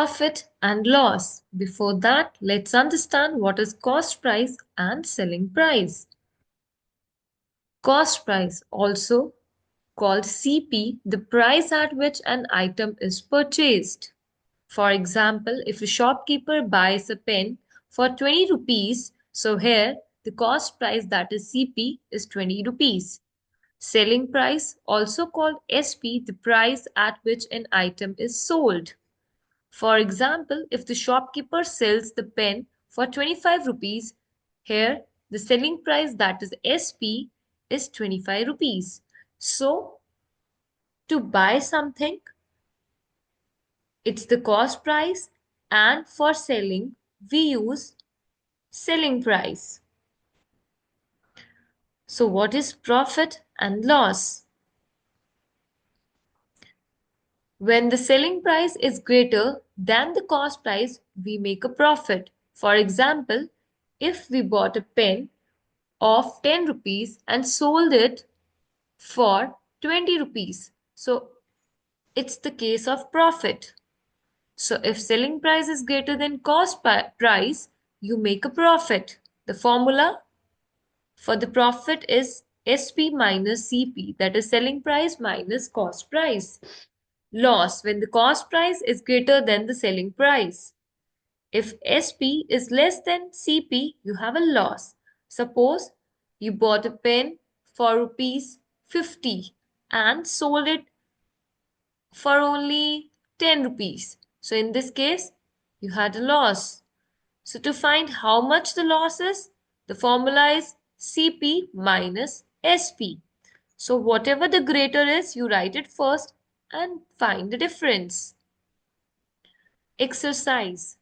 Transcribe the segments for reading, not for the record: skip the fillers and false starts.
Profit and loss. Before that, let's understand what is cost price and selling price. Cost price, also called CP, the price at which an item is purchased. For example, if a shopkeeper buys a pen for 20 rupees, so here the cost price, that is CP, is 20 rupees. Selling price, also called SP, the price at which an item is sold. For example, if the shopkeeper sells the pen for 25 rupees, here the selling price, that is SP, is 25 rupees. So to buy something, it's the cost price, and for selling, we use selling price. So what is profit and loss? When the selling price is greater than the cost price, we make a profit. For example, if we bought a pen of 10 rupees and sold it for 20 rupees, so it's the case of profit. So if selling price is greater than cost price, you make a profit. The formula for the profit is SP minus CP, that is selling price minus cost price. Loss, when the cost price is greater than the selling price. If SP is less than CP, you have a loss. Suppose you bought a pen for rupees 50 and sold it for only 10 rupees. So in this case, you had a loss. So to find how much the loss is, the formula is CP minus SP. So whatever the greater is, you write it first and find the difference. Exercise.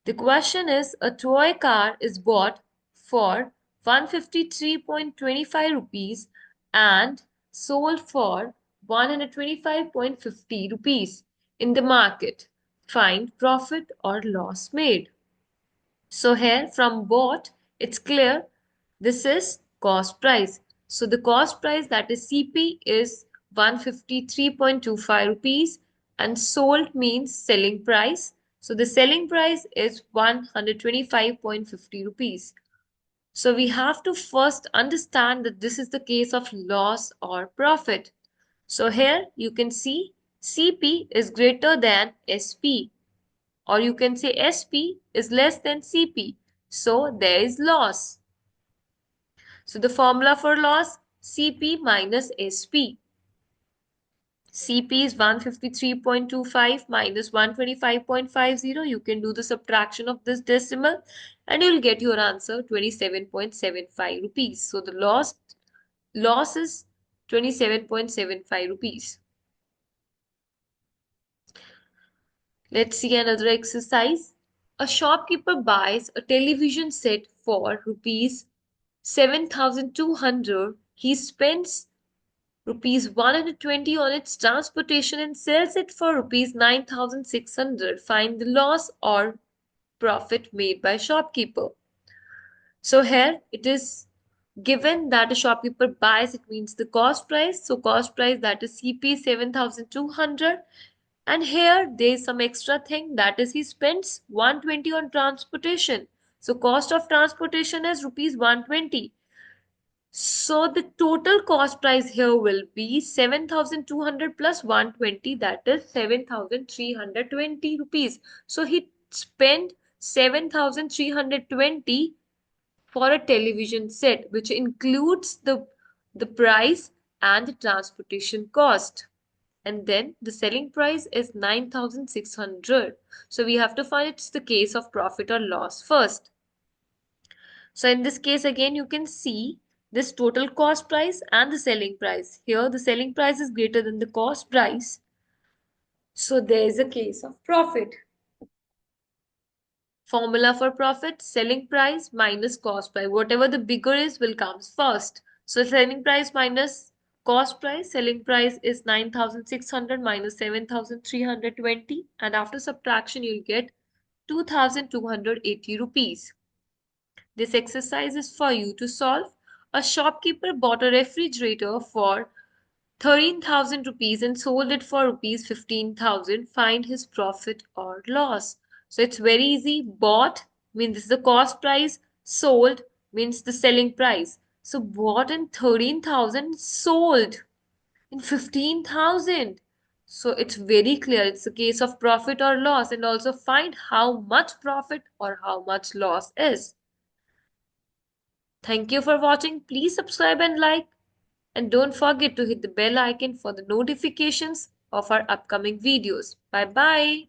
The question is, a toy car is bought for 153.25 rupees and sold for 125.50 rupees in the market. Find profit or loss made. So here from bought, it's clear this is cost price. So the cost price, that is CP, is 153.25 rupees, and sold means selling price. So the selling price is 125.50 rupees. So we have to first understand that this is the case of loss or profit. So here you can see CP is greater than SP, or you can say SP is less than CP. So there is loss. So the formula for loss, CP minus SP. CP is 153.25 minus 125.50. You can do the subtraction of this decimal and you'll get your answer 27.75 rupees. So the loss is 27.75 rupees. Let's see another exercise. A shopkeeper buys a television set for rupees 7,200. He spends rupees 120 on its transportation and sells it for rupees 9,600. Find the loss or profit made by shopkeeper. So here it is given that a shopkeeper buys, it means the cost price. So cost price, that is CP 7,200. And here there is some extra thing, that is he spends 120 on transportation. So cost of transportation is rupees 120. So the total cost price here will be 7,200 plus 120, that is 7,320 rupees. So he spent 7,320 for a television set, which includes the price and the transportation cost. And then the selling price is 9,600. So we have to find it's the case of profit or loss first. So in this case, again, you can see this total cost price and the selling price. Here, the selling price is greater than the cost price. So there is a case of profit. Formula for profit, selling price minus cost price. Whatever the bigger is will comes first. So selling price minus cost price. Selling price is 9,600 minus 7,320. And after subtraction, you'll get 2,280 rupees. This exercise is for you to solve. A shopkeeper bought a refrigerator for 13,000 rupees and sold it for rupees 15,000, find his profit or loss. So it's very easy. Bought means this is the cost price, sold means the selling price. So bought in 13,000, sold in 15,000. So it's very clear. It's a case of profit or loss, and also find how much profit or how much loss is. Thank you for watching. Please subscribe and like. And don't forget to hit the bell icon for the notifications of our upcoming videos. Bye bye.